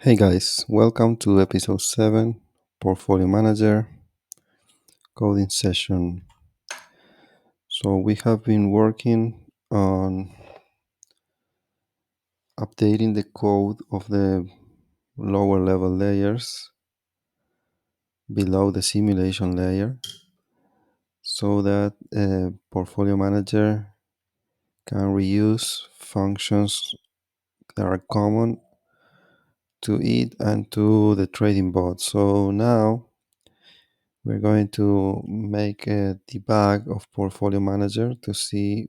Hey guys, welcome to episode 7 Portfolio Manager coding session. So, we have been working on updating the code of the lower level layers below the simulation layer so that Portfolio Manager can reuse functions that are common to it and to the trading bot. So, now we're going to make a debug of Portfolio Manager to see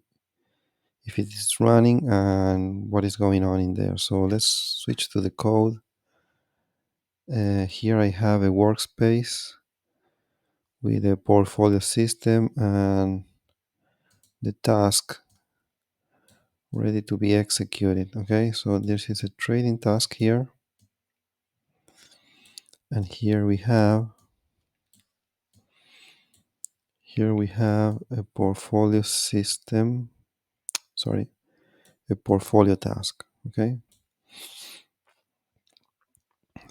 if it is running and what is going on in there. So let's switch to the code. Here I have a workspace with a portfolio system and the task ready to be executed. Okay, so this is a trading task here. And here we have a portfolio system, sorry, a portfolio task. Okay,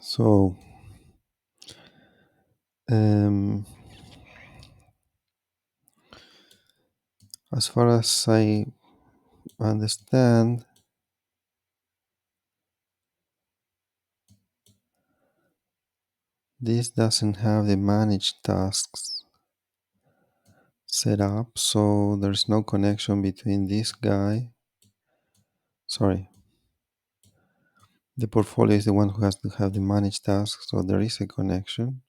so as far as I understand, this doesn't have the manage tasks set up, so there's no connection between this guy. Sorry, the portfolio is the one who has to have the manage tasks, so there is a connection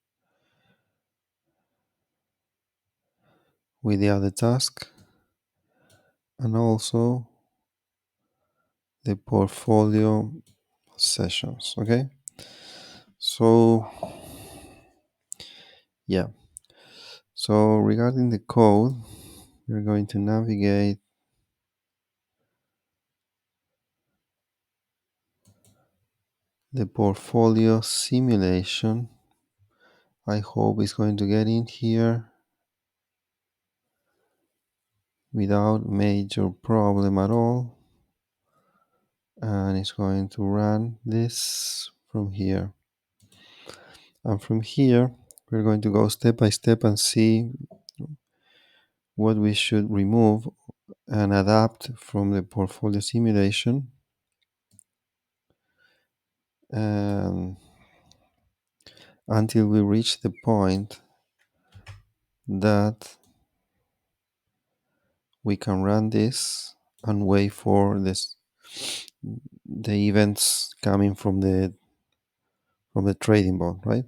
with the other task and also the portfolio sessions. Okay, so yeah, so regarding the code, we're going to navigate the portfolio simulation. I hope it's going to get in here without major problem at all, and it's going to run this from here. And from here we're going to go step by step and see what we should remove and adapt from the portfolio simulation, and until we reach the point that we can run this and wait for the events coming from the trading bot, right?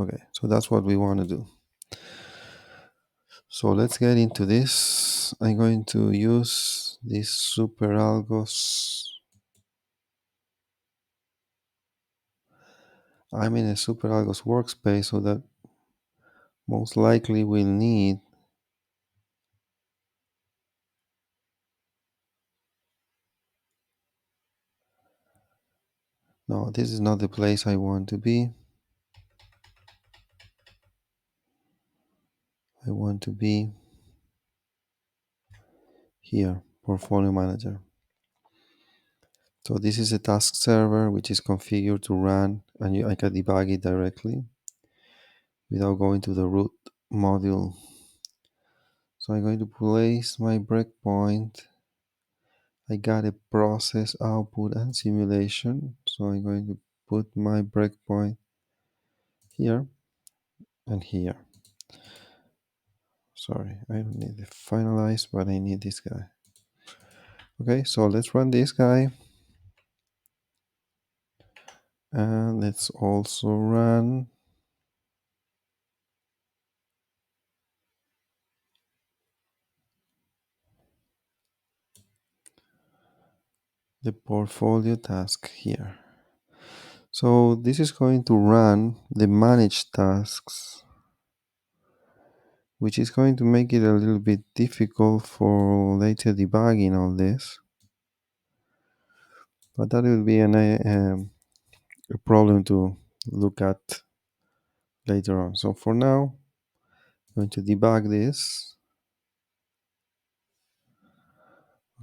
Okay, so that's what we want to do. So let's get into this. I'm going to use this super algos. I'm in a super algos workspace, so that most likely we'll need no, this is not the place I want to be. I want to be here, portfolio manager. So this is a task server which is configured to run, and I can debug it directly without going to the root module. So I'm going to place my breakpoint. I got a process, output, and simulation. So I'm going to put my breakpoint here and here. Sorry, I don't need the finalize, but I need this guy. Okay, so let's run this guy. And let's also run the portfolio task here. So this is going to run the manage tasks, which is going to make it a little bit difficult for later debugging all this. But that will be a problem to look at later on. So for now, I'm going to debug this.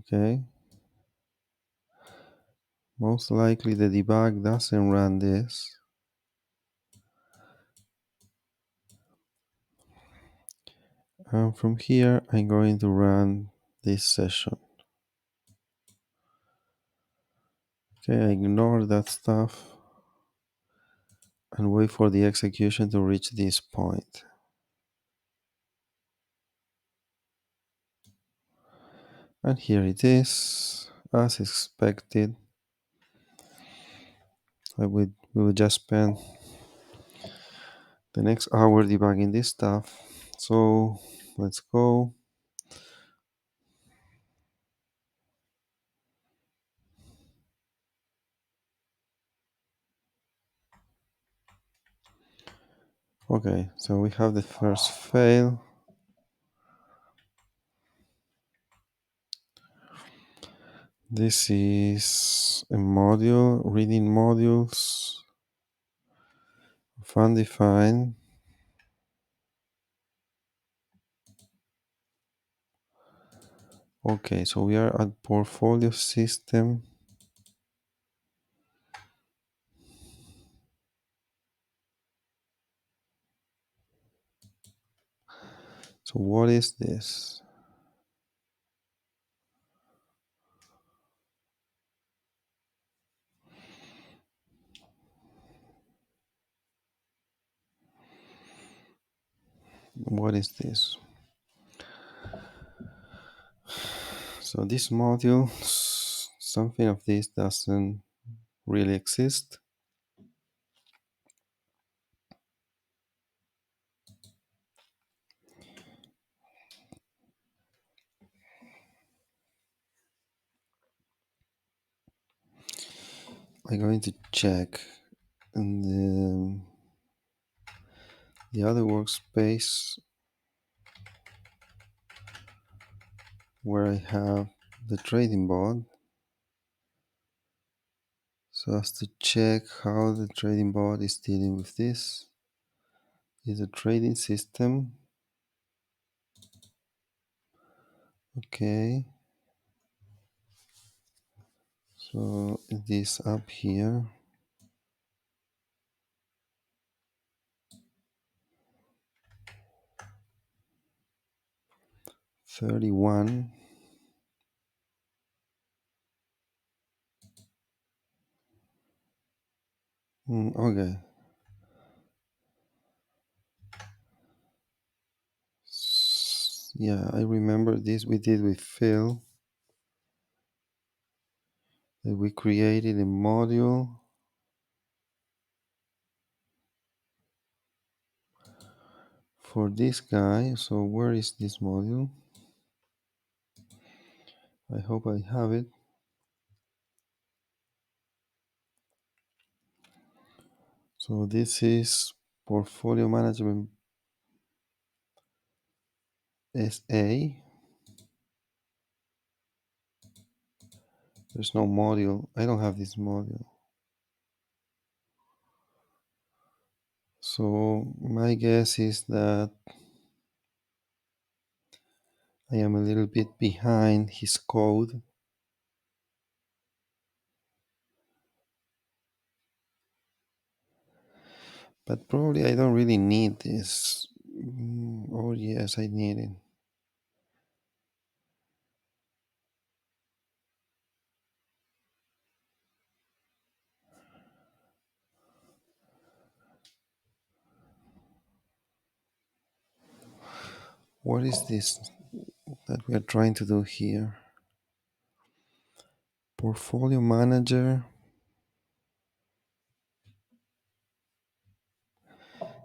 Okay. Most likely the debug doesn't run this. And from here, I'm going to run this session. Okay, I ignore that stuff and wait for the execution to reach this point. And here it is, as expected. We will just spend the next hour debugging this stuff. So let's go. Okay, so we have the first fail. This is a module, reading modules of undefined. Okay, so we are at portfolio system. So what is this? What is this? So this module, something of this doesn't really exist. I'm going to check in the other workspace where I have the trading bot, so as to check how the trading bot is dealing with this. Is a trading system. Okay, so this up here, 31. Okay. Yeah, I remember this we did with Phil. That we created a module for this guy. So where is this module? I hope I have it. So this is portfolio management SA. There's no module. I don't have this module. So my guess is that I am a little bit behind his code. But probably I don't really need this. Oh yes, I need it. What is this that we are trying to do here? Portfolio manager.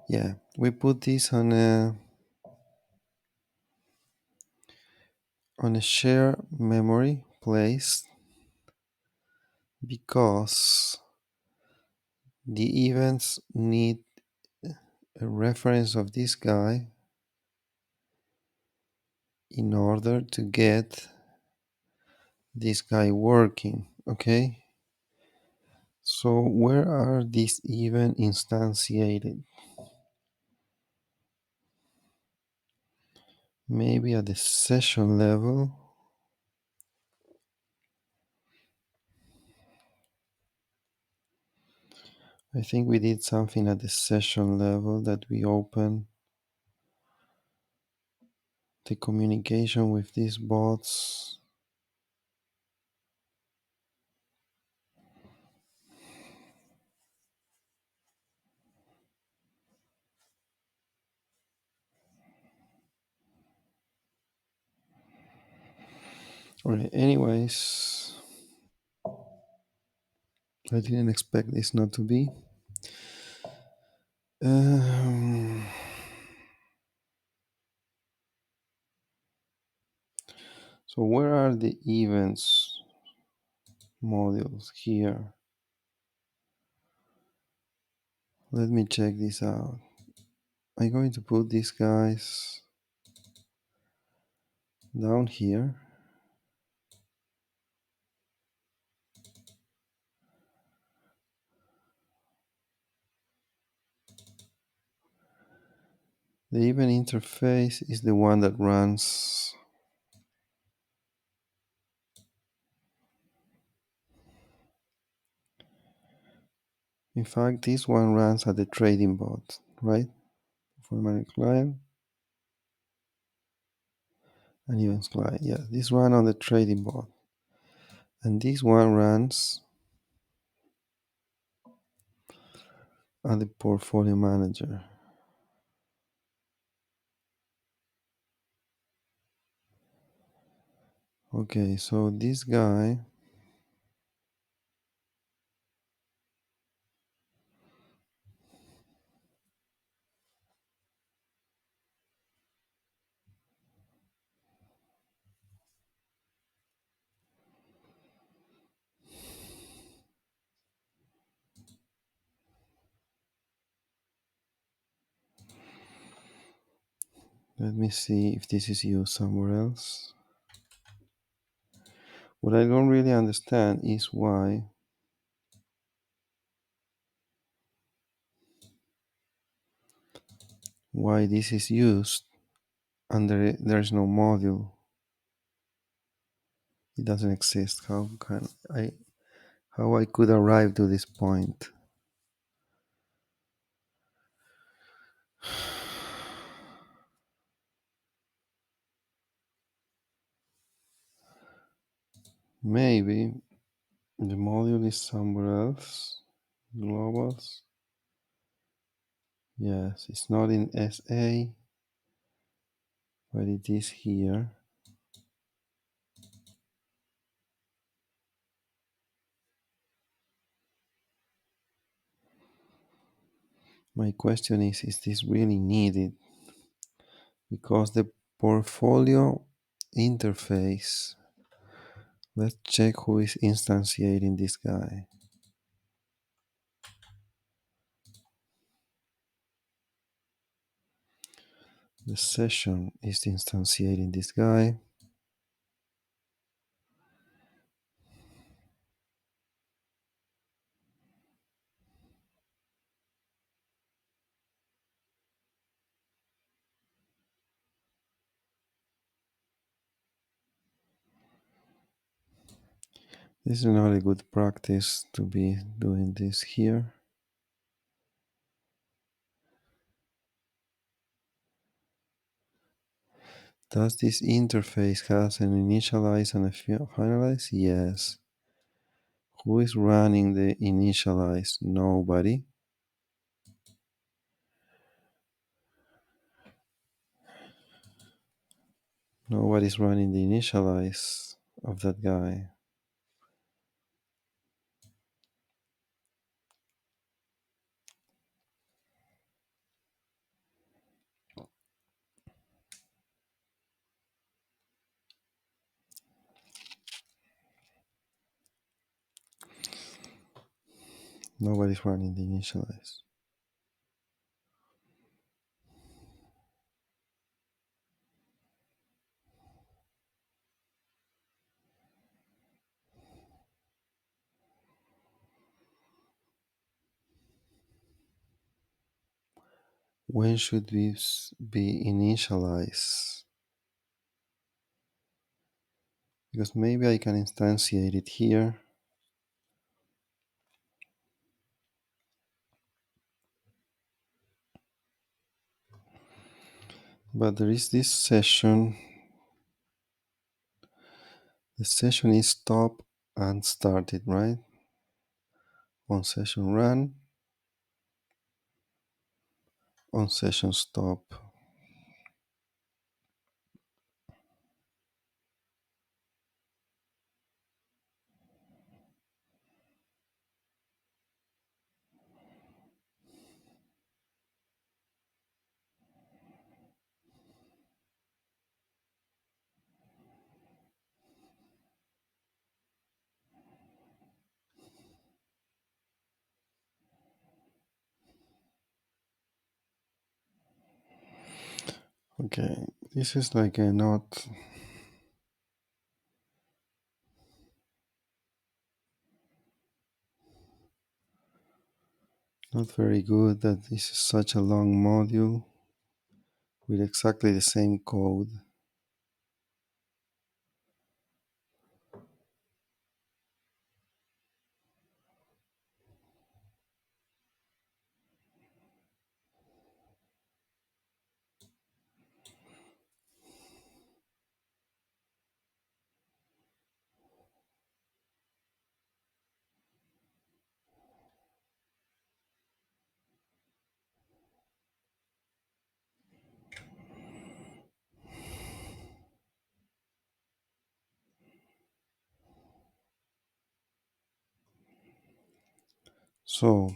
Yeah, we put this on a share memory place because the events need a reference of this guy in order to get this guy working. Okay, so where are these events instantiated? Maybe at the session level. I think we did something at the session level that we open the communication with these bots. Okay, anyways, I didn't expect this not to be. Um, so where are the events modules here? Let me check this out. I'm going to put these guys down here. The event interface is the one that runs. In fact, this one runs at the trading bot, right? For my client and events client. Yeah, this one on the trading bot. And this one runs at the portfolio manager. Okay, so this guy let me see if this is used somewhere else. What I don't really understand is why this is used and there's no module. It doesn't exist. How I could arrive to this point? Maybe the module is somewhere else. Globals. Yes, it's not in SA, but it is here. My question is this really needed? Because the portfolio interface, let's check who is instantiating this guy. The session is instantiating this guy. This is not a good practice to be doing this here. Does this interface has an initialize and a finalize? Yes. Who is running the initialize? Nobody. Nobody's running the initialize of that guy. Nobody's running the initialize. When should this be initialized? Because maybe I can instantiate it here. But there is this session. The session is stop and started, right? On session run, on session stop. Okay, this is like a not very good that this is such a long module with exactly the same code. So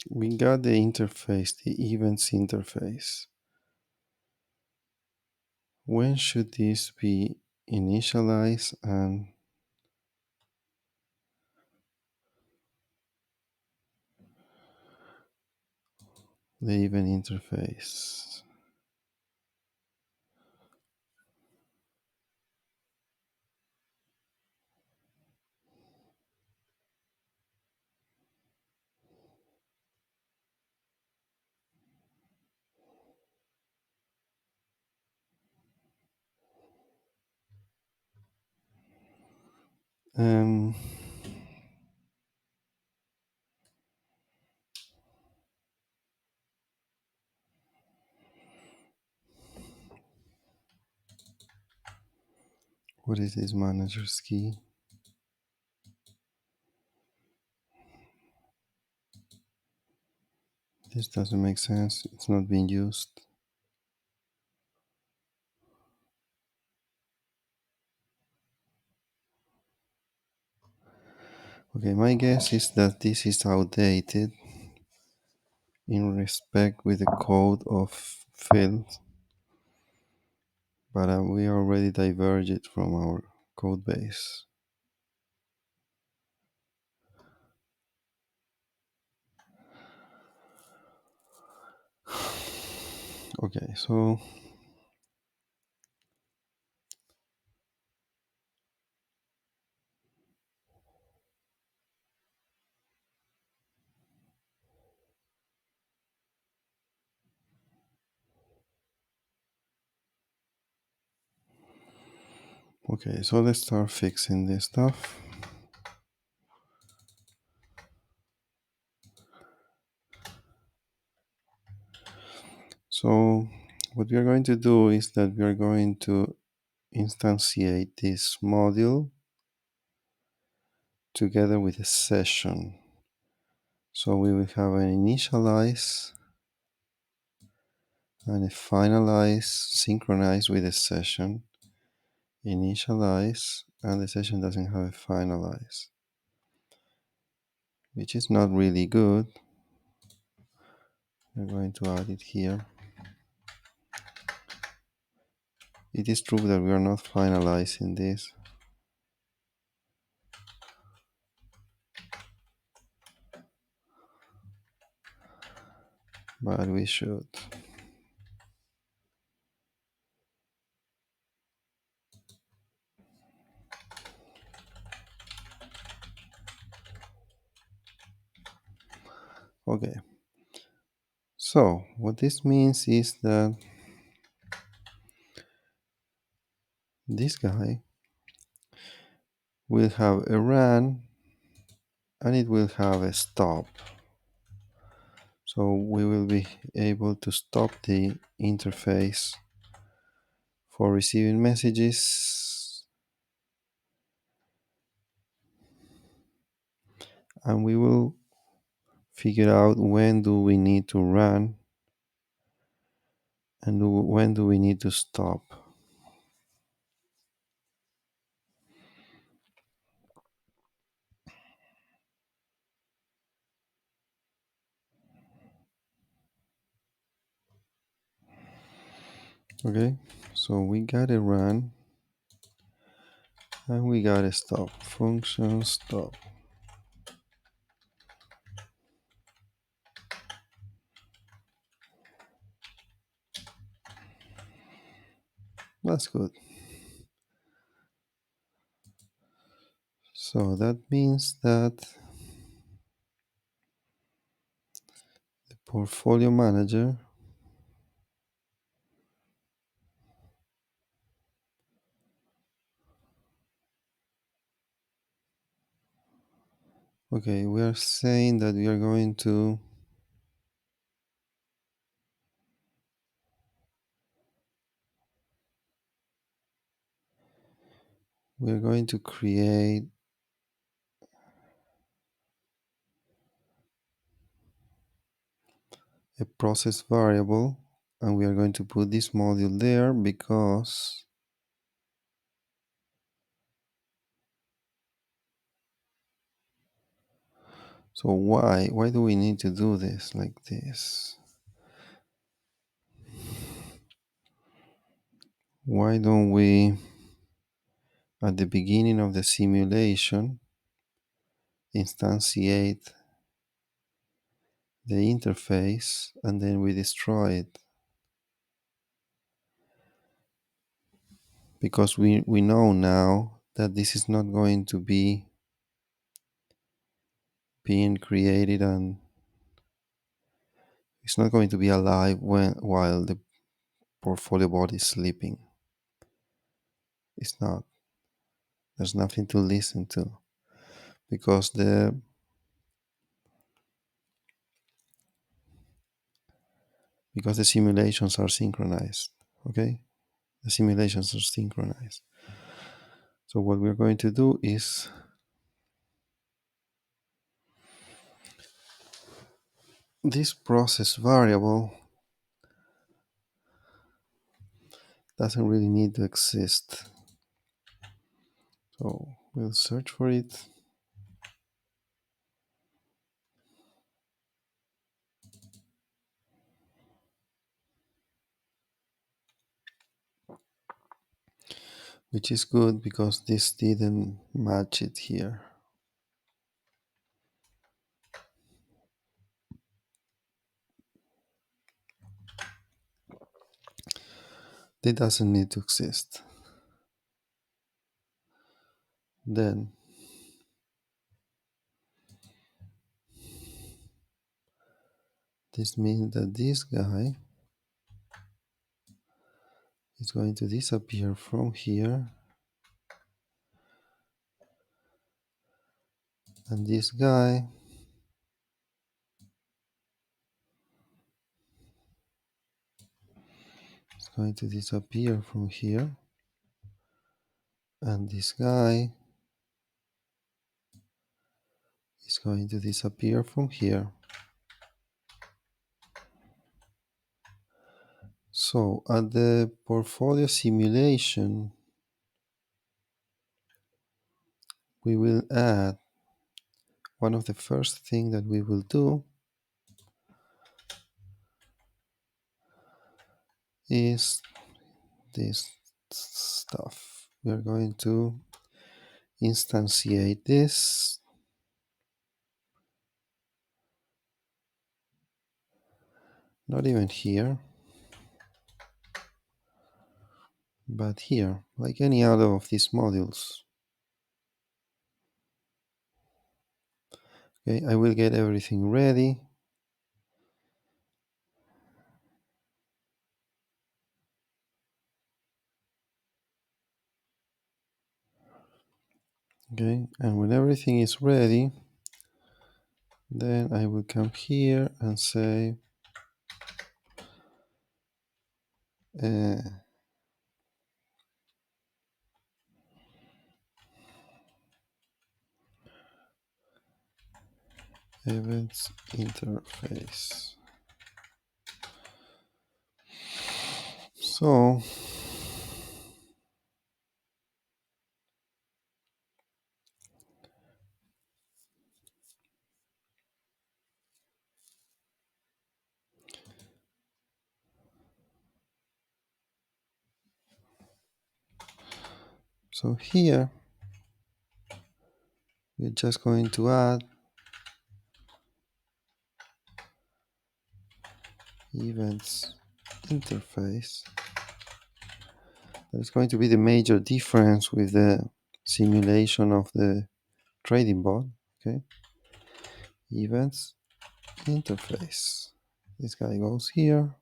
we got the interface, the events interface. When should this be initialized and the event interface? Um, what is this manager's key? This doesn't make sense. It's not being used. Okay, my guess is that this is outdated in respect with the code of fields, but we already diverged from our code base. Okay, so let's start fixing this stuff. So what we are going to do is that we are going to instantiate this module together with a session. So we will have an initialize and a finalize synchronized with a session. Initialize, and the session doesn't have a finalize, which is not really good. We're going to add it here. It is true that we are not finalizing this, but we should. Okay, so what this means is that this guy will have a run and it will have a stop. So we will be able to stop the interface for receiving messages, and we will figure out when do we need to run and when do we need to stop. Okay, so we gotta run and we gotta stop. Function stop. That's good. So that means that the portfolio manager okay, we are saying that we are going to create a process variable, and we are going to put this module there because so why do we need to do this like this? Why don't we at the beginning of the simulation instantiate the interface and then we destroy it? Because we know now that this is not going to be being created and it's not going to be alive while the portfolio body is sleeping. It's not. There's nothing to listen to because the simulations are synchronized. Okay, the simulations are synchronized. So what we're going to do is this process variable doesn't really need to exist. So we'll search for it. Which is good because this didn't match it here. It doesn't need to exist. Then this means that this guy is going to disappear from here, and this guy is going to disappear from here, and this guy is going to disappear from here. So at the portfolio simulation, we will add one of the first thing that we will do is this stuff. We are going to instantiate this. Not even here, but here, like any other of these modules. Okay, I will get everything ready. Okay, and when everything is ready, then I will come here and say events interface. So here we're just going to add events interface. That is going to be the major difference with the simulation of the trading bot. Okay, events interface. This guy goes here.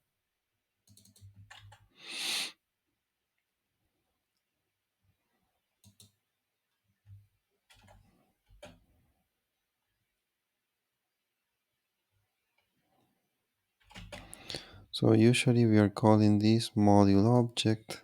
So usually we are calling this module object.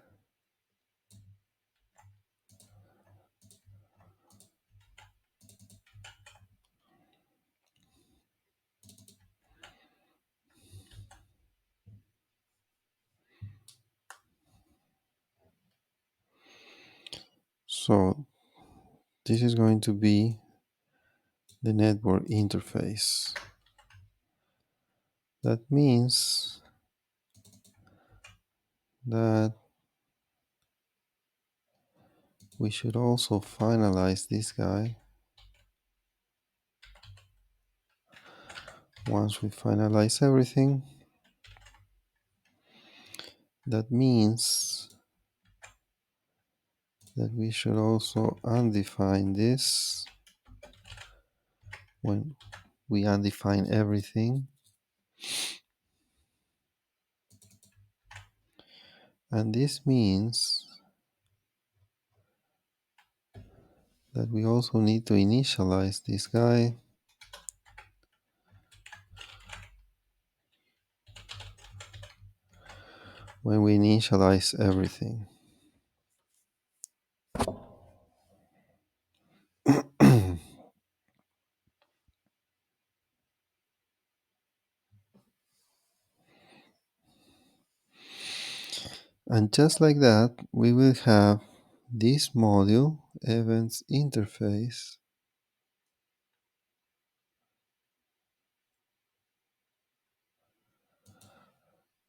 So this is going to be the network interface. That means that we should also finalize this guy. Once we finalize everything, that means that we should also undefine this when we undefine everything. And this means that we also need to initialize this guy when we initialize everything. And just like that, we will have this module, events interface.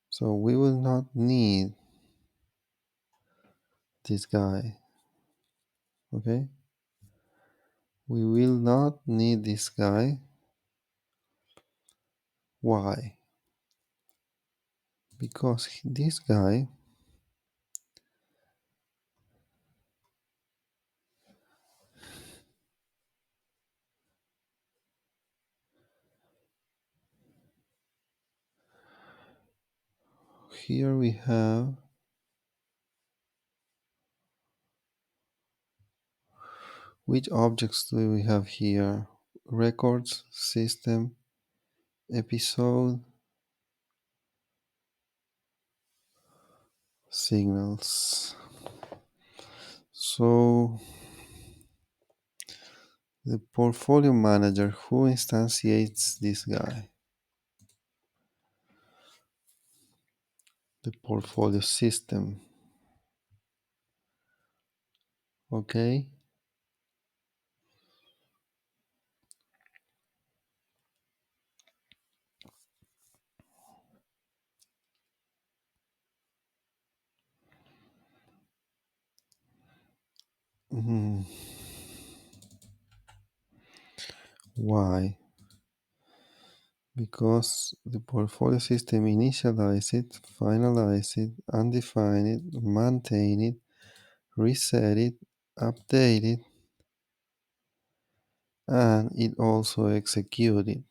So we will not need this guy, okay? We will not need this guy. Why? Because this guy here we have which objects do we have here? Records, system, episode, signals. So the portfolio manager, who instantiates this guy? The portfolio system. Okay. Why? Because the portfolio system initialize it, finalize it, undefine it, maintain it, reset it, update it, and it also execute it.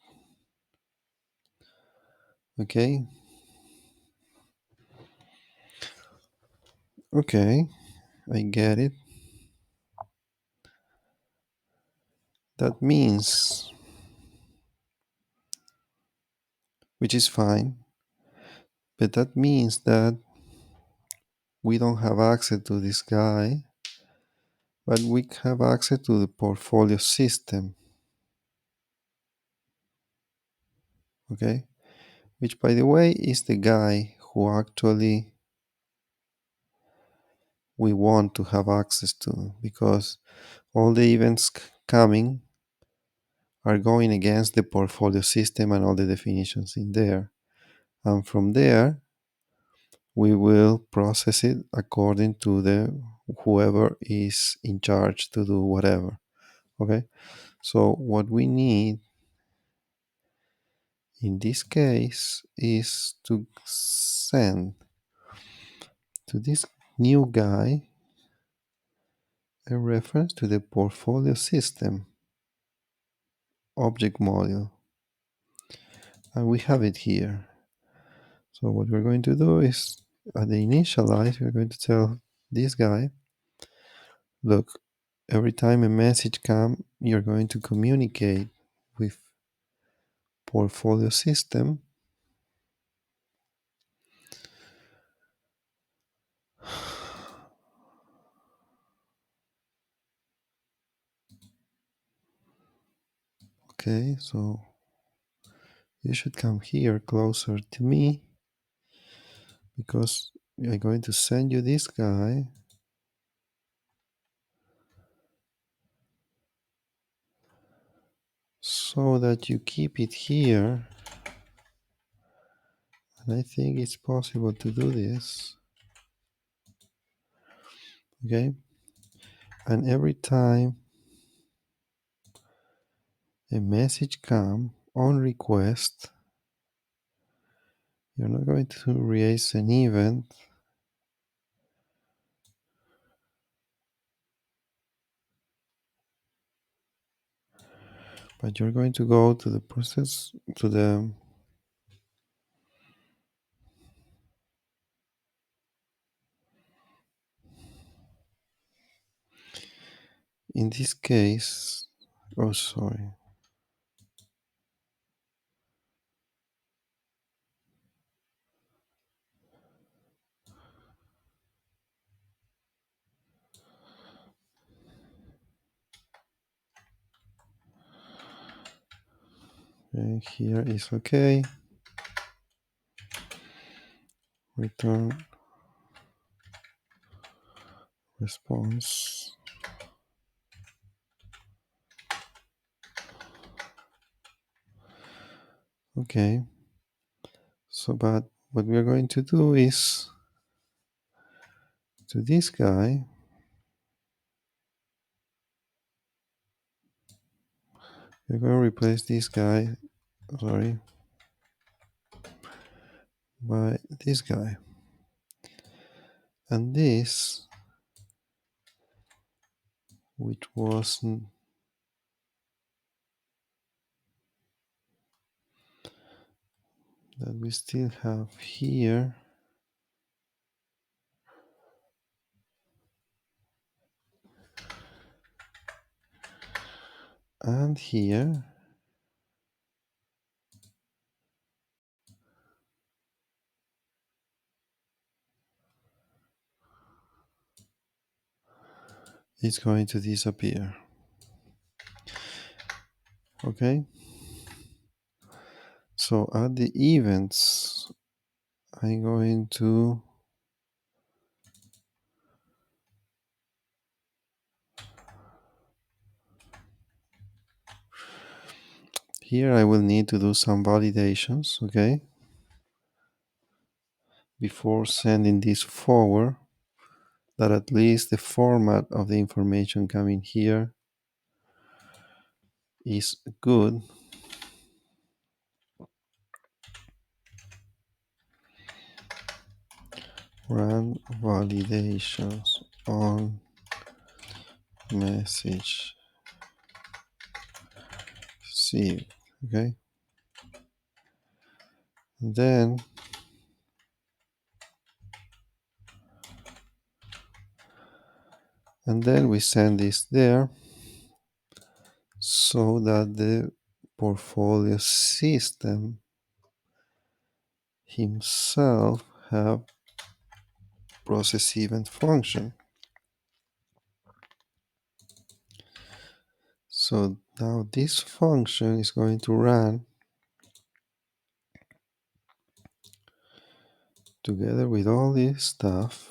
Okay? Okay, I get it. That means, which is fine, but that means that we don't have access to this guy, but we have access to the portfolio system. okay, which by the way is the guy who actually we want to have access to, because all the events coming are going against the portfolio system and all the definitions in there. And from there, we will process it according to the whoever is in charge to do whatever. Okay, so what we need in this case is to send to this new guy a reference to the portfolio system object module, and we have it here. So what we're going to do is at the initialize, we're going to tell this guy, look, every time a message comes, you're going to communicate with portfolio system. Okay, so you should come here closer to me, because I'm going to send you this guy. So that you keep it here. And I think it's possible to do this. Okay. And every time a message comes on request, you're not going to raise an event, but you're going to go to the process, to the in this case, oh sorry. And here is okay. Return response. Okay. So, but what we are going to do is to this guy, we're going to replace this guy, sorry, by this guy. And this, which was that we still have here, and here, is going to disappear. Okay. So at the events, I'm going to here I will need to do some validations, okay, before sending this forward, that at least the format of the information coming here is good. Run validations on message received, okay, and then we send this there, so that the portfolio system himself have process event function. So now this function is going to run together with all this stuff,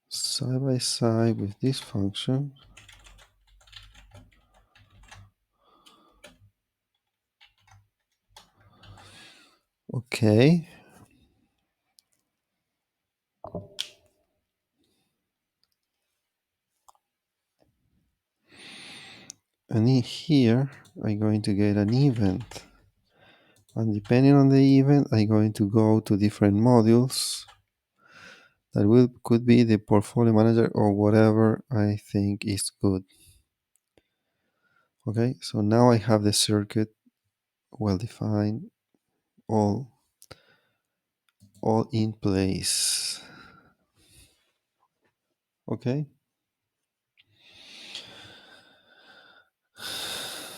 side by side with this function. Okay. And in here, I'm going to get an event. And depending on the event, I'm going to go to different modules that could be the portfolio manager or whatever I think is good. Okay, so now I have the circuit well defined, all in place. Okay,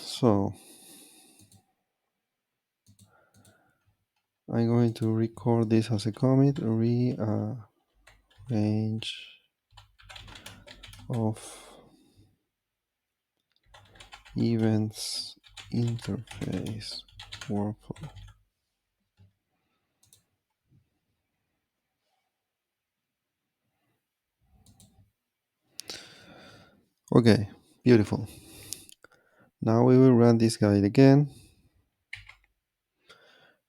so I'm going to record this as a commit, rearrange of events interface workflow. Okay, beautiful. Now we will run this guide again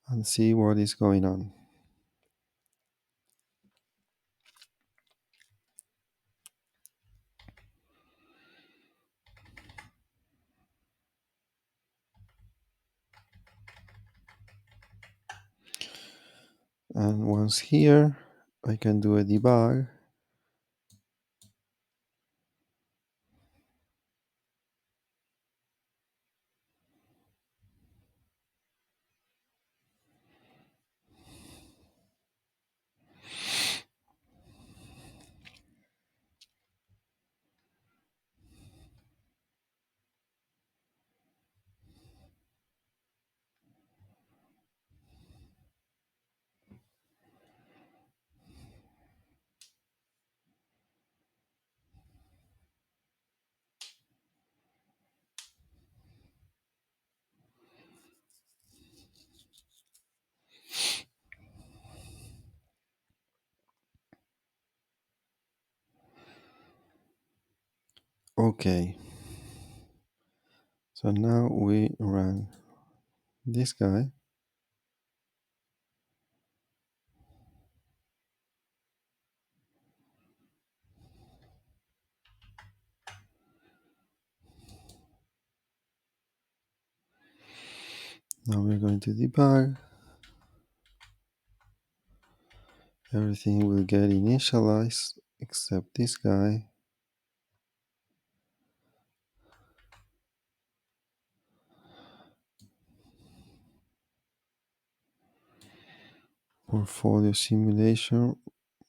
and see what is going on. And once here, I can do a debug. Okay, so now we run this guy. Now we're going to debug. Everything will get initialized except this guy. Portfolio simulation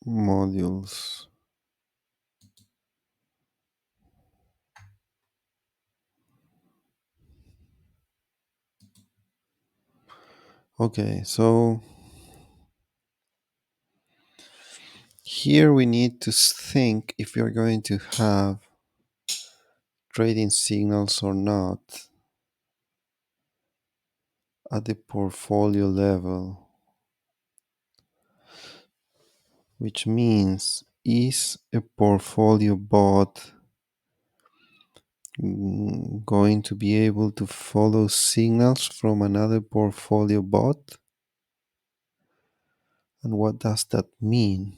modules. Okay, so here we need to think if you're going to have trading signals or not at the portfolio level, which means is a portfolio bot going to be able to follow signals from another portfolio bot? And what does that mean?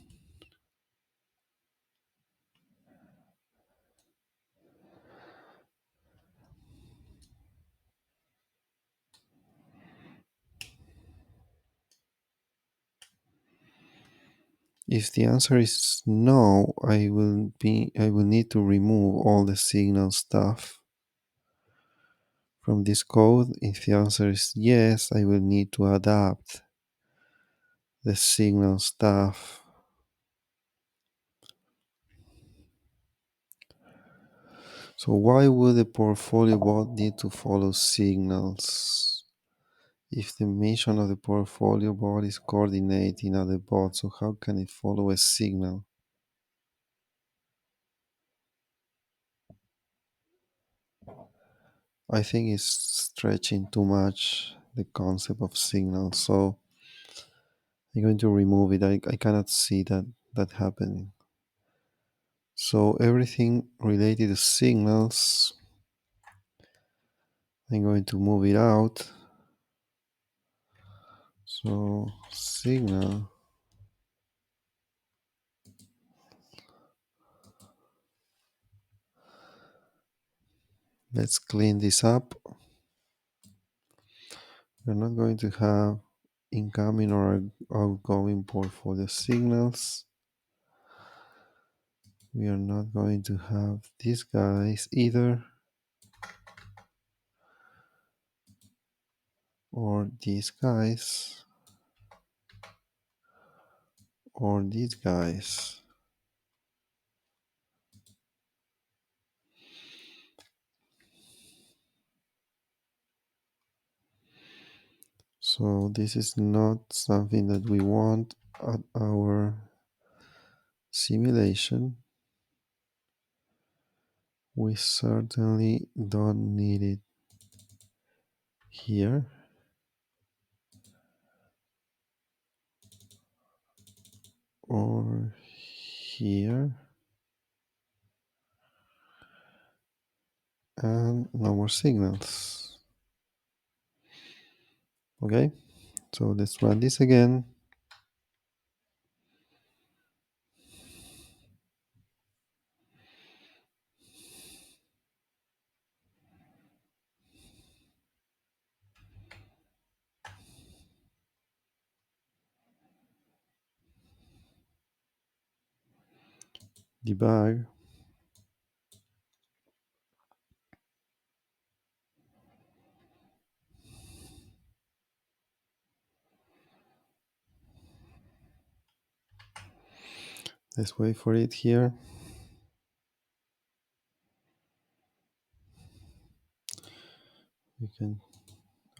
If the answer is no, I will need to remove all the signal stuff from this code. If the answer is yes, I will need to adapt the signal stuff. So why would a portfolio bot need to follow signals? If the mission of the portfolio bot is coordinating other bots, so how can it follow a signal? I think it's stretching too much the concept of signal. So I'm going to remove it. I cannot see that happening. So everything related to signals, I'm going to move it out. So signal. Let's clean this up. We're not going to have incoming or outgoing portfolio signals. We are not going to have these guys either, or these guys, or these guys. So this is not something that we want at our simulation. We certainly don't need it here. Or here. And no more signals. Okay, so let's run this again. Debug. Let's wait for it here. We can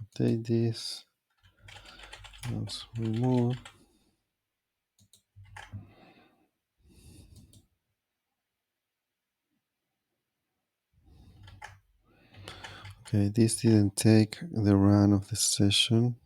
update this. Let's remove. Okay, this didn't take the run of the session.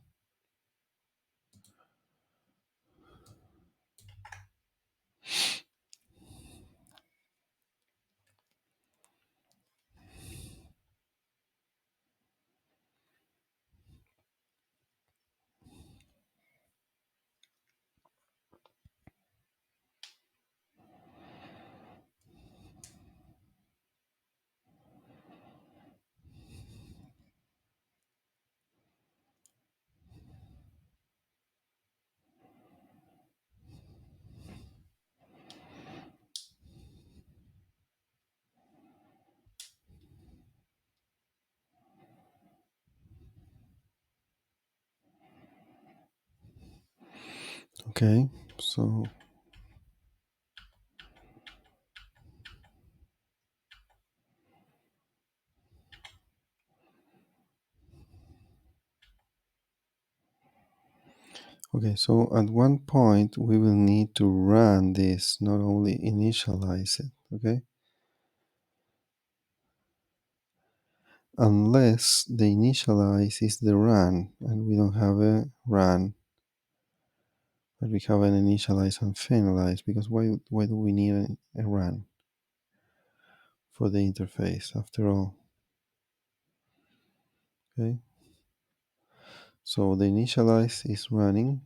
Okay, so at one point we will need to run this, not only initialize it, okay? Unless the initialize is the run, and we don't have a run, but we have an initialize and finalize, because why do we need a run for the interface after all? Okay, so the initialize is running.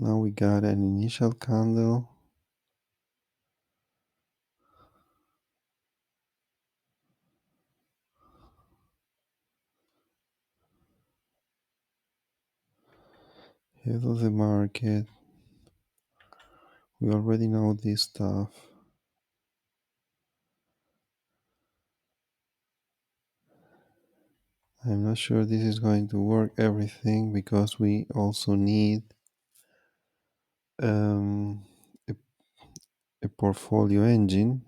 Now we got an initial candle. Head of the market. We already know this stuff. I'm not sure this is going to work everything, because we also need a portfolio engine.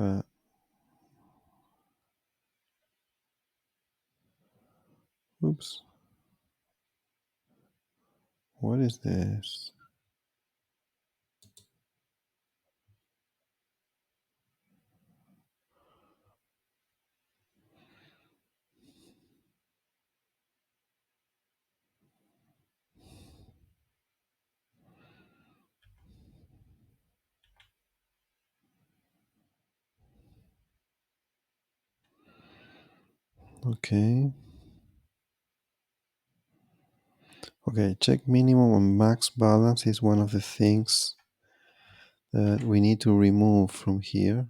But oops, what is this? Okay. Okay, check minimum and max balance is one of the things that we need to remove from here,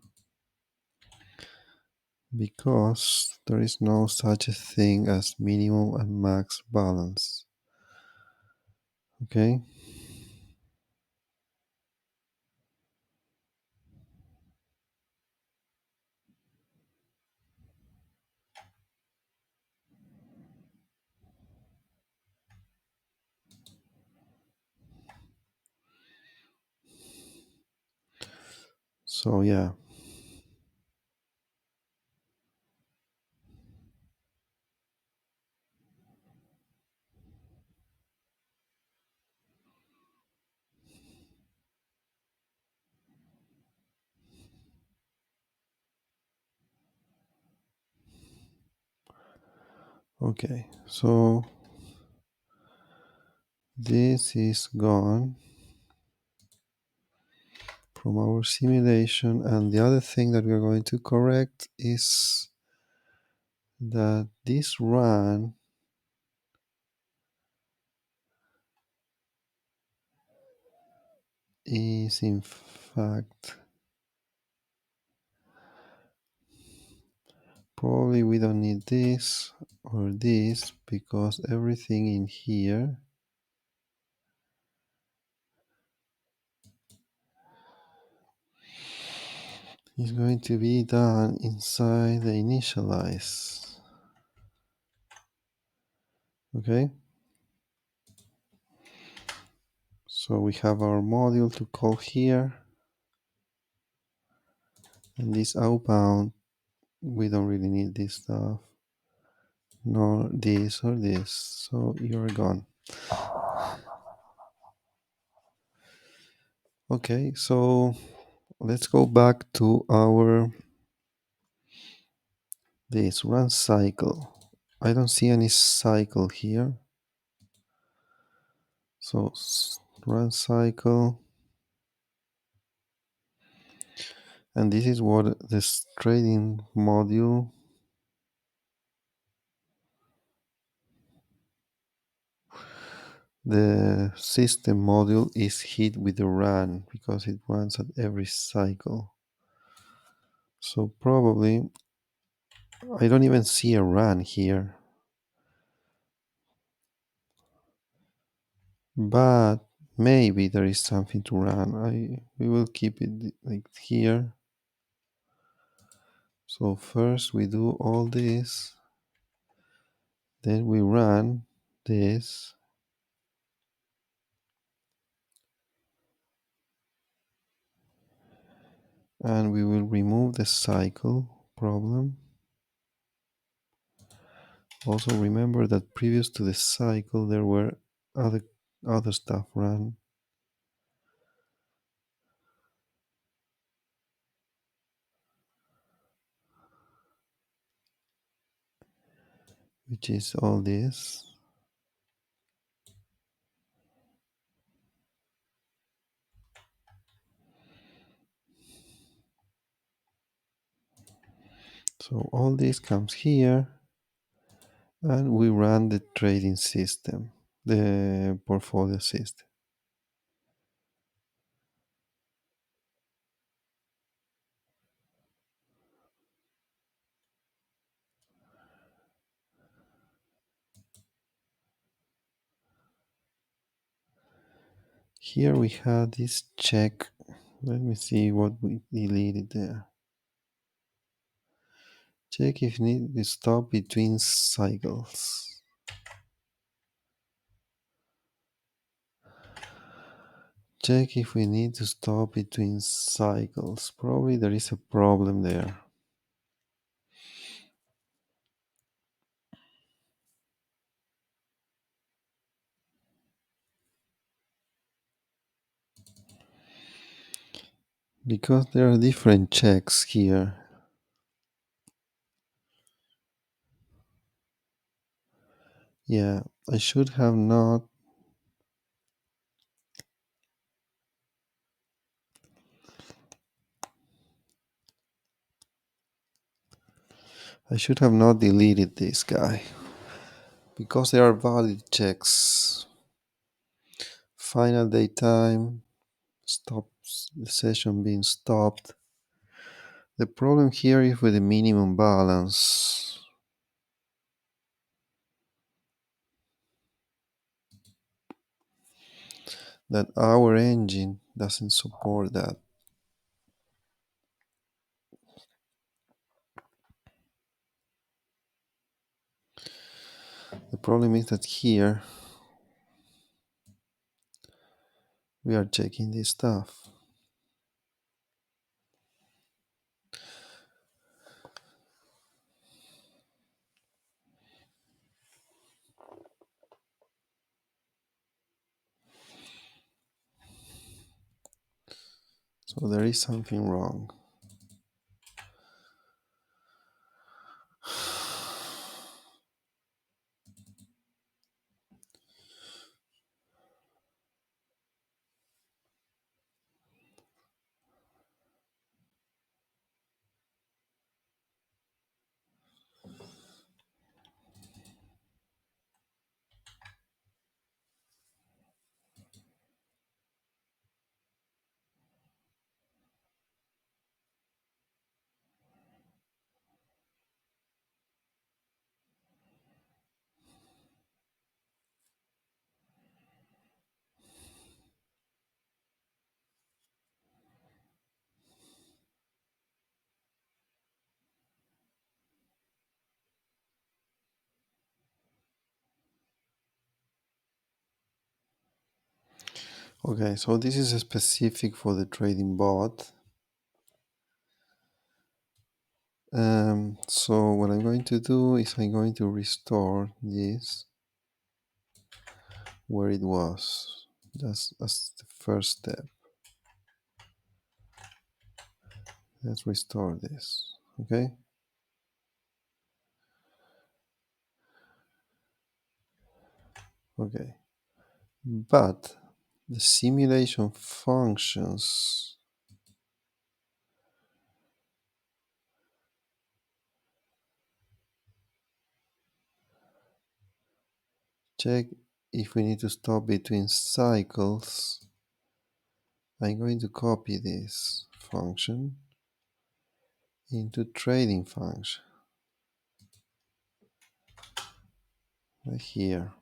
because there is no such a thing as minimum and max balance. Okay. So yeah. Okay, so this is gone from our simulation, and the other thing that we're going to correct is that this run is in fact, probably we don't need this or this, because everything in here is going to be done inside the initialize. Okay, so we have our module to call here, and this outbound, we don't really need this stuff, nor this or this, so you're gone. Okay, so let's go back to our this run cycle. I don't see any cycle here, so run cycle, and this is what this trading module, the system module is hit with the run because it runs at every cycle. So probably I don't even see a run here, but maybe there is something to run. We will keep it like here. So first we do all this, then we run this, and we will remove the cycle problem. Also remember that previous to the cycle there were other stuff run, which is all this. So all this comes here, and we run the trading system, the portfolio system. Here we have this check. Let me see what we deleted there. Check if need to stop between cycles. check if we need to stop between cycles. Probably there is a problem there. Because there are different checks here. Yeah, I should have not. I should have not deleted this guy. Because there are valid checks. Final daytime, stops the session being stopped. The problem here is with the minimum balance. That our engine doesn't support that. The problem is that here we are checking this stuff. So there is something wrong. Okay, so this is specific for the trading bot. So what I'm going to do is I'm going to restore this where it was. That's the first step. Let's restore this, okay? Okay, but the simulation functions check if we need to stop between cycles. I'm going to copy this function into trading function right here.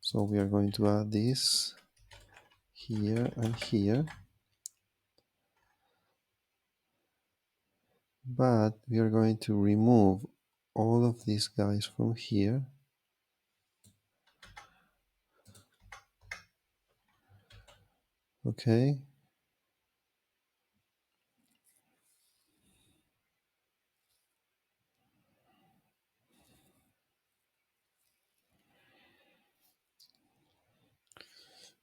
So we are going to add this here and here, but we are going to remove all of these guys from here. Okay.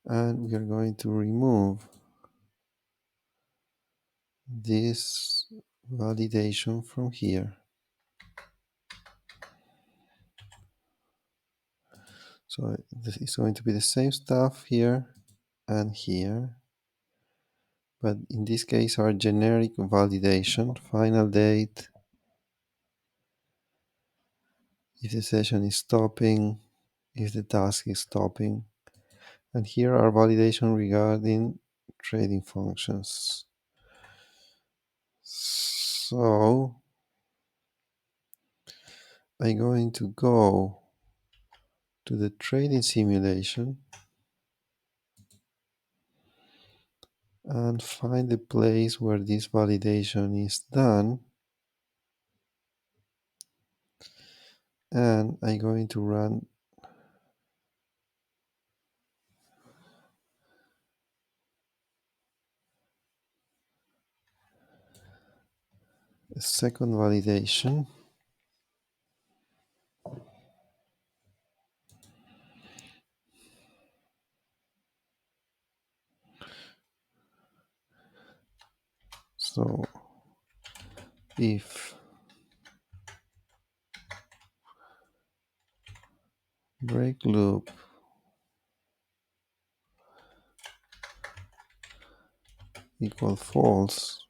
And we are going to remove this validation from here. So this is going to be the same stuff here and here, but in this case our generic validation, final date, if the session is stopping, if the task is stopping, and here are validation regarding trading functions. So I'm going to go to the trading simulation and find the place where this validation is done, and I'm going to run The second validation so if break loop equal false,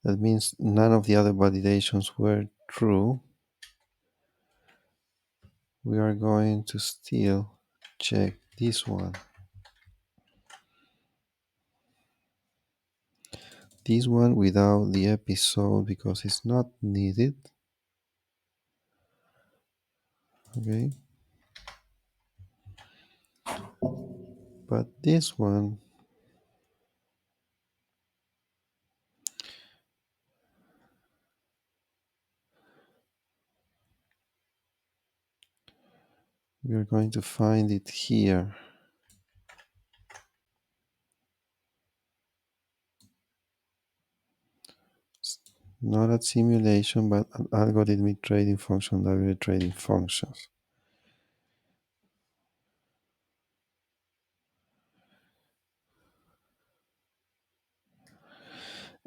that means none of the other validations were true. We are going to still check this one. This one without the episode because it's not needed. Okay. But this one, we are going to find it here. It's not at simulation, but at algorithmic trading function, library trading functions.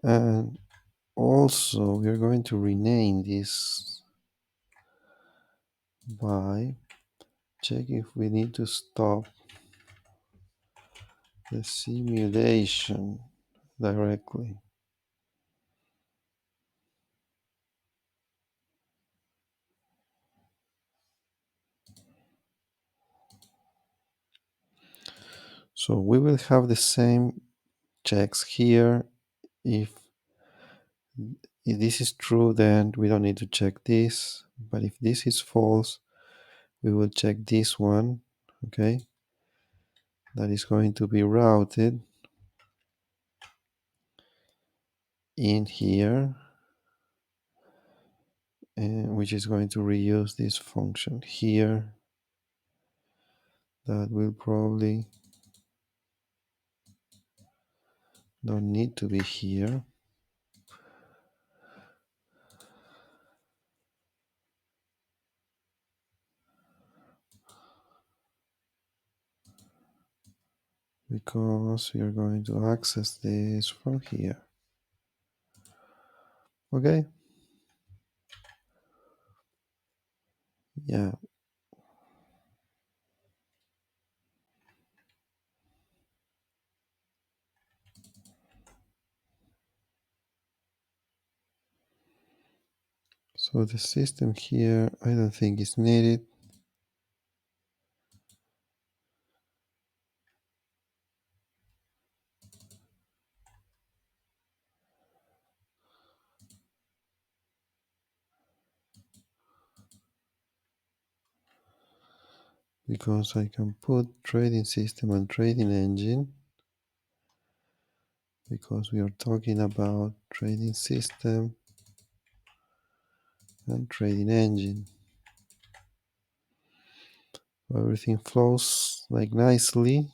And also, we are going to rename this by check if we need to stop the simulation directly. So we will have the same checks here. If this is true, then we don't need to check this. But if this is false, we will check this one. Okay. That is going to be routed in here, and which is going to reuse this function here. That will probably don't need to be here. Because we are going to access this from here. Okay. Yeah. So the system here, I don't think is needed. Because I can put trading system and trading engine, because we are talking about trading system and trading engine. Everything flows like nicely,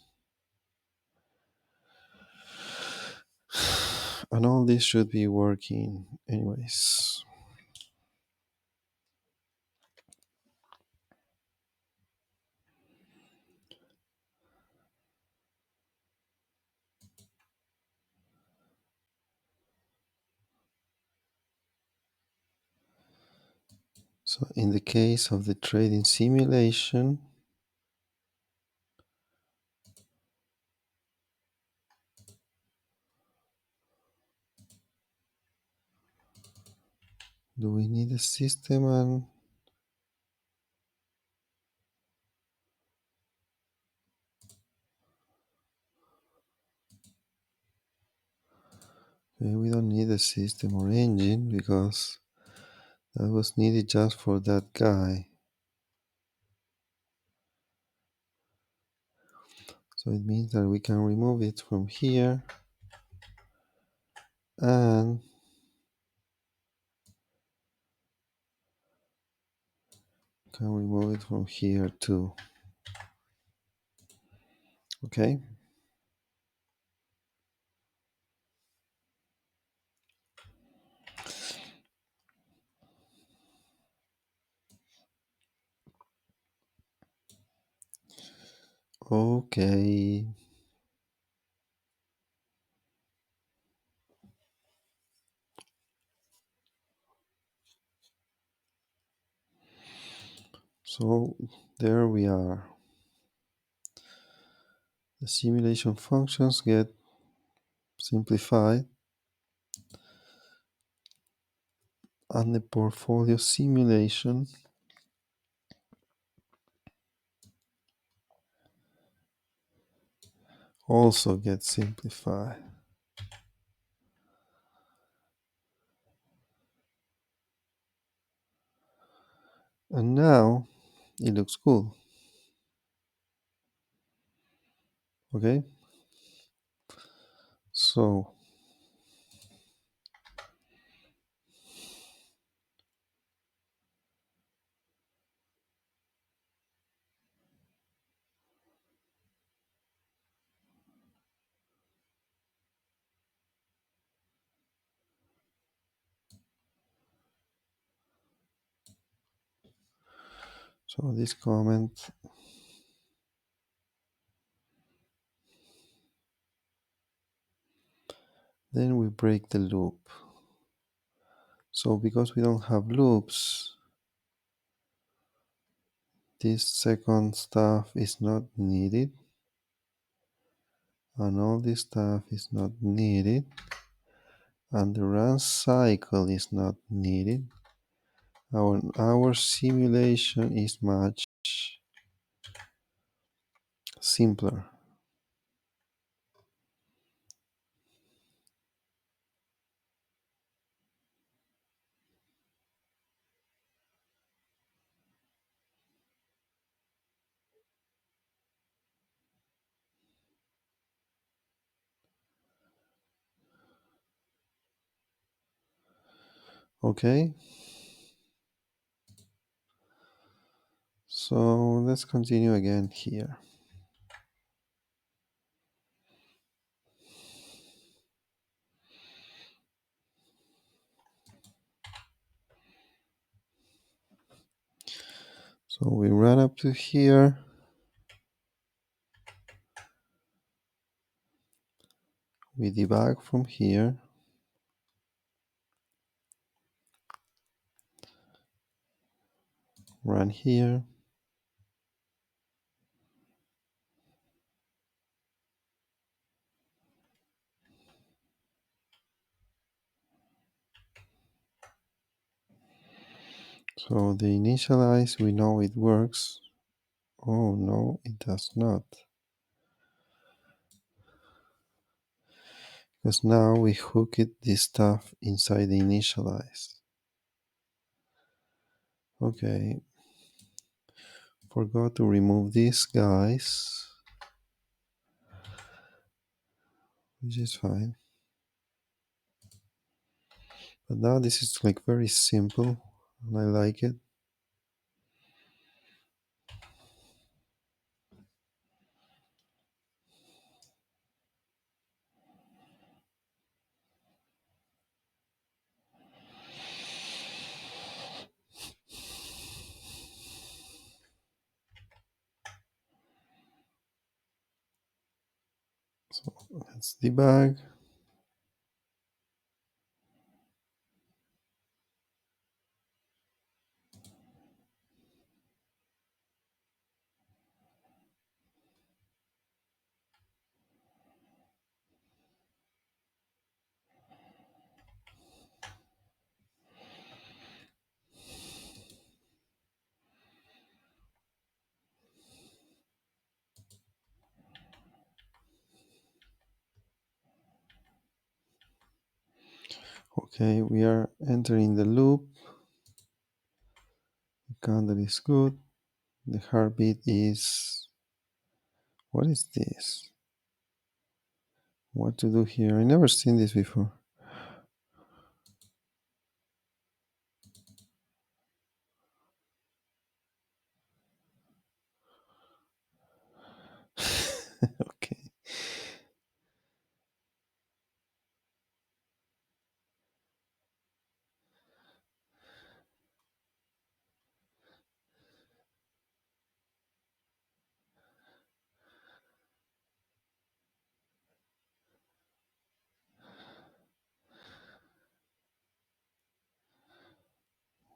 and all this should be working anyways. So in the case of the trading simulation, do we need a system? And okay, we don't need a system or engine because that was needed just for that guy. So it means that we can remove it from here and can remove it from here too. Okay. Okay. So there we are. The simulation functions get simplified, and the portfolio simulation also gets simplified. And now it looks cool. Okay? So this comment, then we break the loop. So because we don't have loops, this second stuff is not needed, and all this stuff is not needed, and the run cycle is not needed. Our simulation is much simpler. Okay? So let's continue again here. So we run up to here. We debug from here. Run here. So the initialize, we know it works. Oh no, it does not. Because now we hook this stuff inside the initialize. Okay. Forgot to remove these guys, which is fine. But now this is like very simple, and I like it. So let's debug. Okay, we are entering the loop. The candle is good. The heartbeat is... What is this? What to do here? I never seen this before. Okay.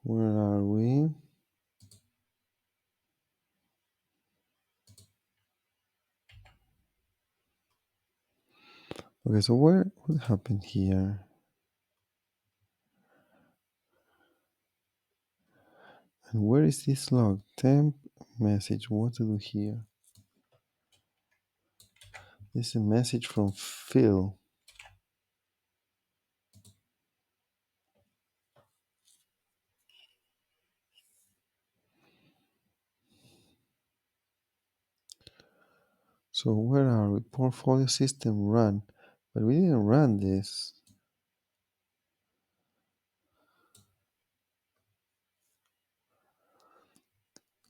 Where are we? Okay, so what happened here? And where is this log? Temp message. What to do here? This is a message from Phil. So where are we? Portfolio system run. But we didn't run this.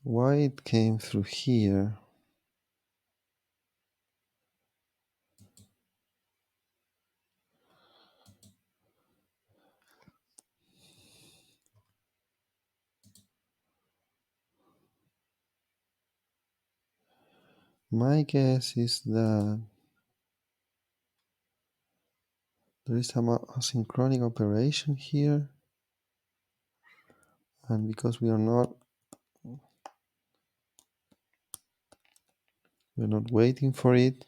Why it came through here? My guess is that there is some asynchronic operation here. And because we're not waiting for it,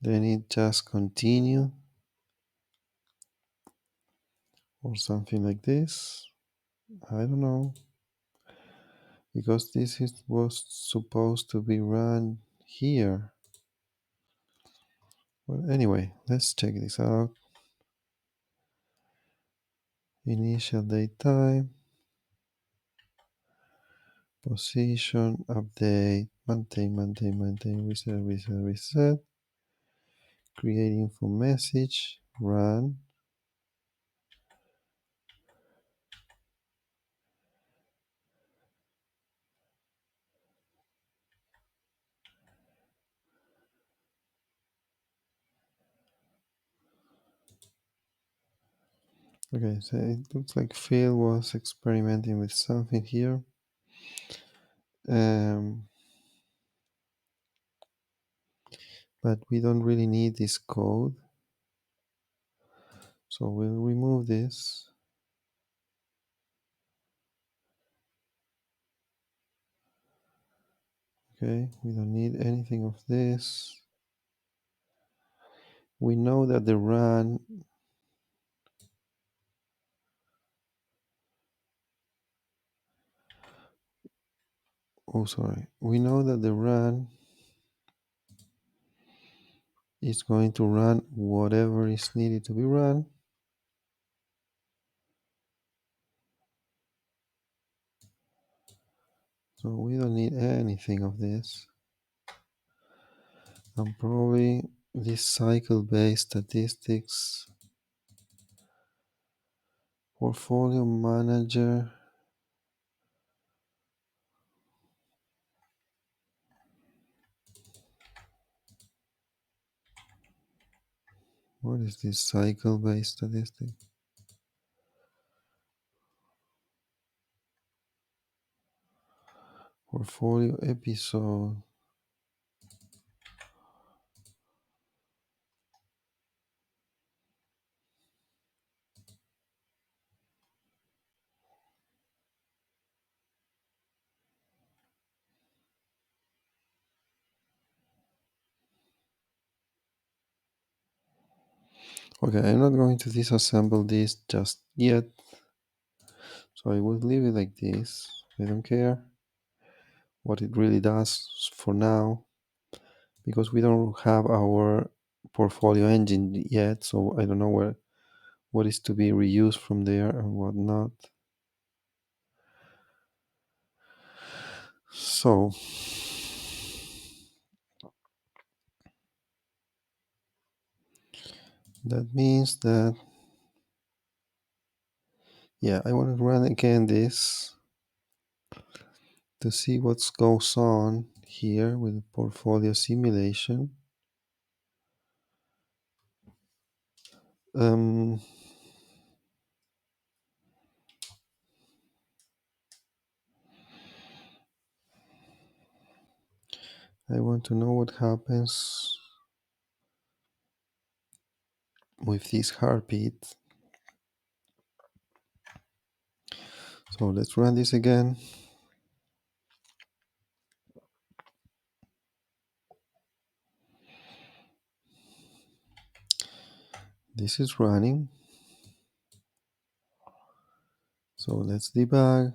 then it just continue or something like this. I don't know, because was supposed to be run here. Well, anyway, let's check this out. Initial date time, position, update, maintain, reset, create info message, run. Okay, so it looks like Phil was experimenting with something here. But we don't really need this code. So we'll remove this. Okay, we don't need anything of this. We know that the run we know that the run is going to run whatever is needed to be run. So we don't need anything of this. And probably this cycle-based statistics, portfolio manager. What is this cycle-based statistic? Portfolio episode. Okay, I'm not going to disassemble this just yet. So I will leave it like this. I don't care what it really does for now, because we don't have our portfolio engine yet. So I don't know what is to be reused from there and what not. So that means that, yeah, I want to run again this to see what goes on here with the portfolio simulation. I want to know what happens with this heartbeat. So let's run this again. This is running. So let's debug.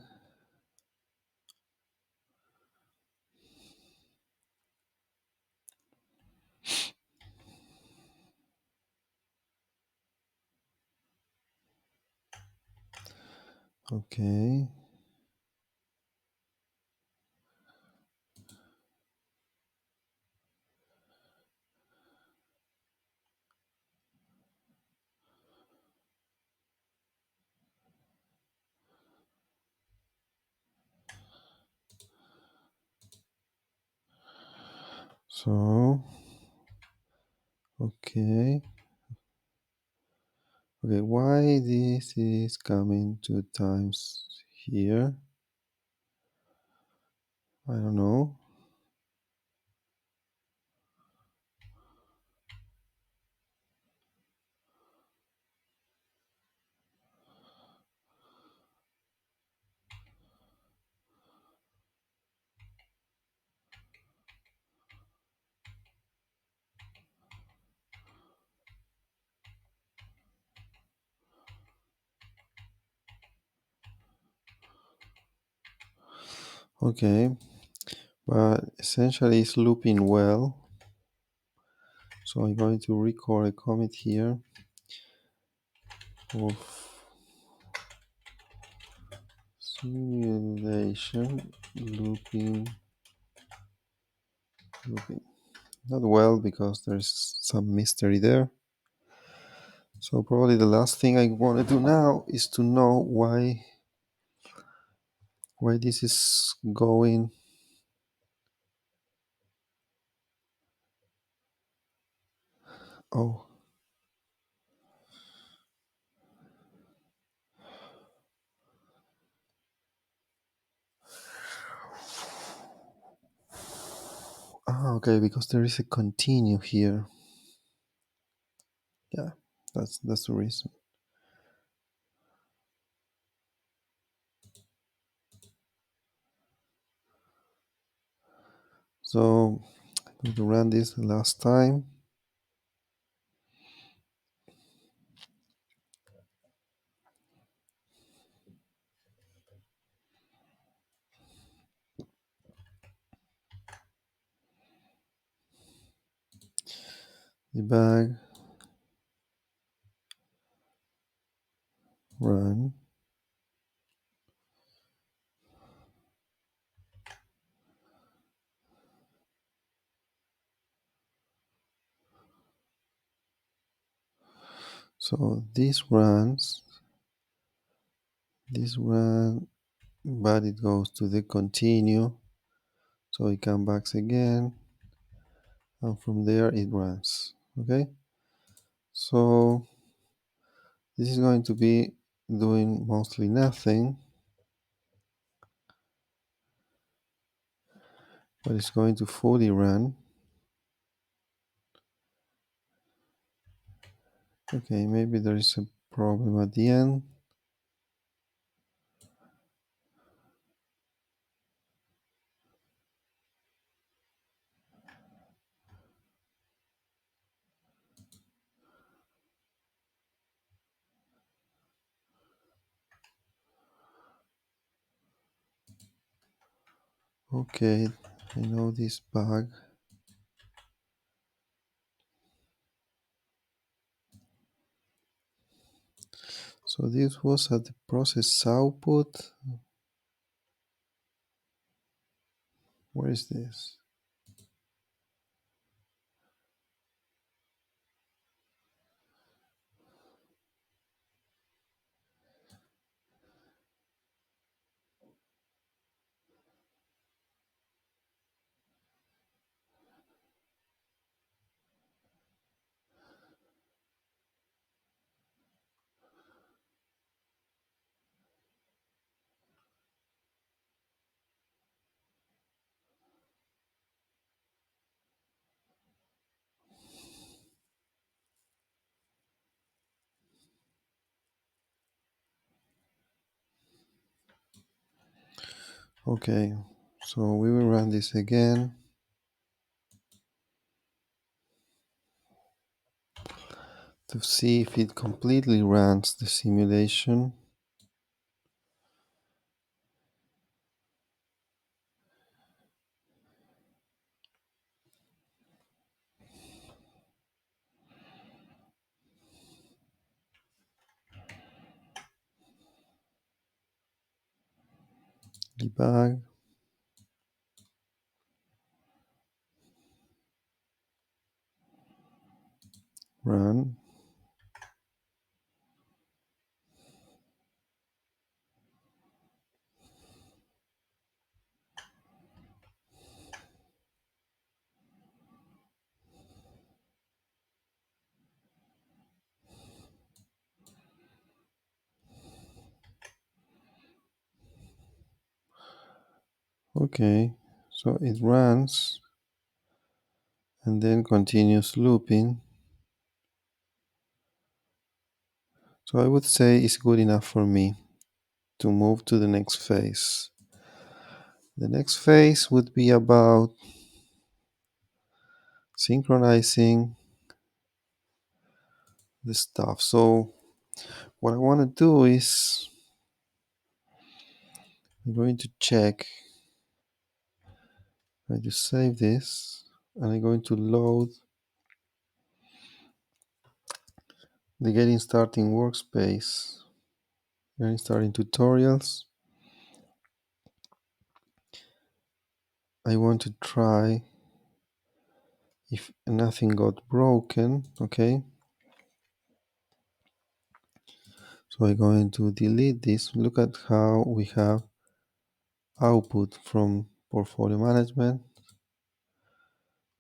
Okay. So, okay. Okay, why this is coming 2 times here? I don't know. Okay, but essentially it's looping well. So I'm going to record a commit here of simulation looping. Not well because there's some mystery there. So probably the last thing I want to do now is to know why this is going. Oh, okay, because there is a continue here. Yeah, that's the reason. So I'm going to run this the last time. Debug, run. So this runs, this run, but it goes to the continue. So it comes back again, and from there it runs. Okay. So this is going to be doing mostly nothing, but it's going to fully run. Okay, maybe there is a problem at the end. Okay, I know this bug. So this was at the process output. Where is this? Okay, so we will run this again to see if it completely runs the simulation. Debug, run. Okay, so it runs and then continues looping. So I would say it's good enough for me to move to the next phase. The next phase would be about synchronizing the stuff. So what I want to do is I'm going to check, I'm going to save this, and I'm going to load the getting starting workspace, getting starting tutorials. I want to try if nothing got broken. Okay, so I'm going to delete this. Look at how we have output from portfolio management.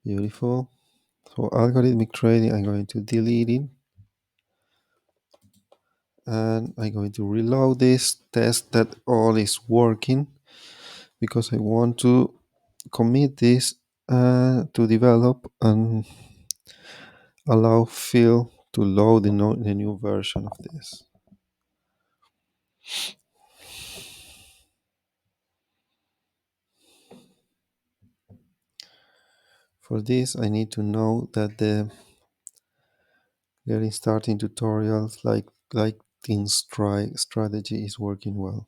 Beautiful. So algorithmic trading, I'm going to delete it, and I'm going to reload this, test that all is working, because I want to commit this to develop and allow Phil to load the new version of this. For this, I need to know that the getting starting tutorials like Team Strike strategy is working well.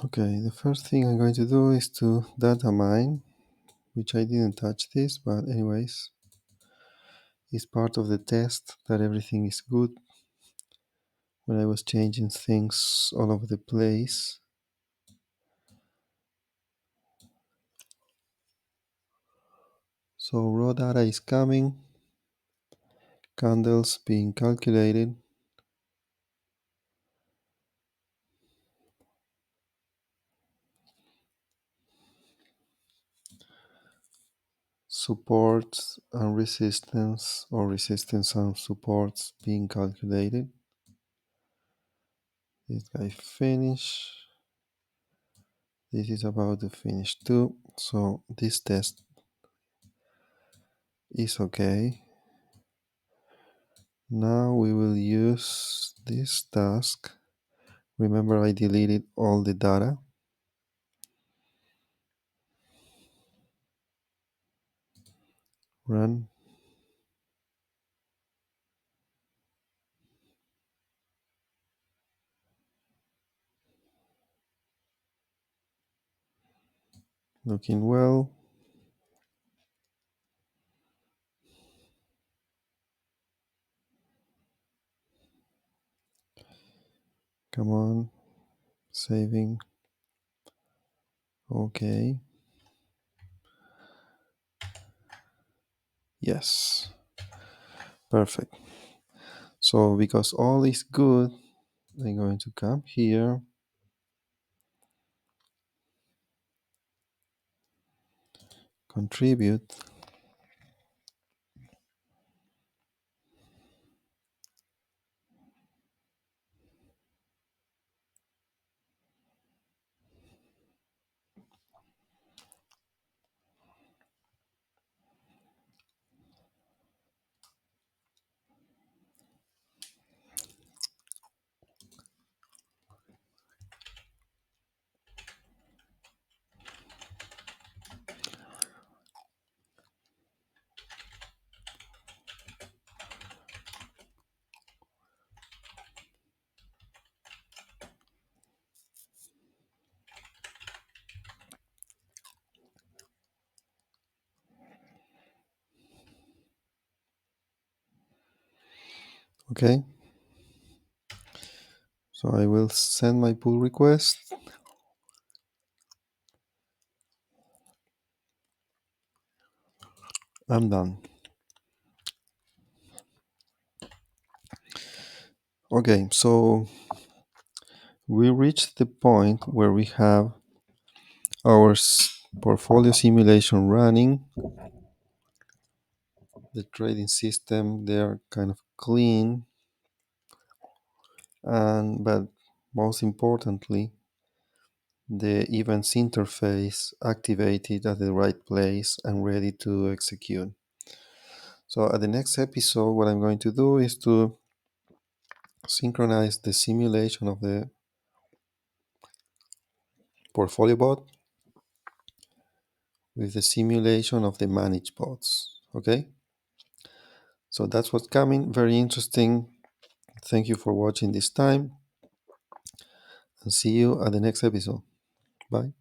Okay, the first thing I'm going to do is to data mine, which I didn't touch this, but anyways, it's part of the test that everything is good. When I was changing things all over the place, so raw data is coming, candles being calculated, supports and resistance, or resistance and supports being calculated. This guy finish. This is about to finish too. So this test is okay. Now we will use this task. Remember, I deleted all the data. Run. Looking well. Come on. Saving. Okay. Yes. Perfect. So because all is good, I'm going to come here, contribute. Okay. So I will send my pull request. I'm done. Okay, so we reached the point where we have our portfolio simulation running. The trading system, they're kind of clean, but most importantly, the events interface activated at the right place and ready to execute. So at the next episode, what I'm going to do is to synchronize the simulation of the portfolio bot with the simulation of the managed bots. Okay, so that's what's coming. Very interesting. Thank you for watching this time, and see you at the next episode. Bye.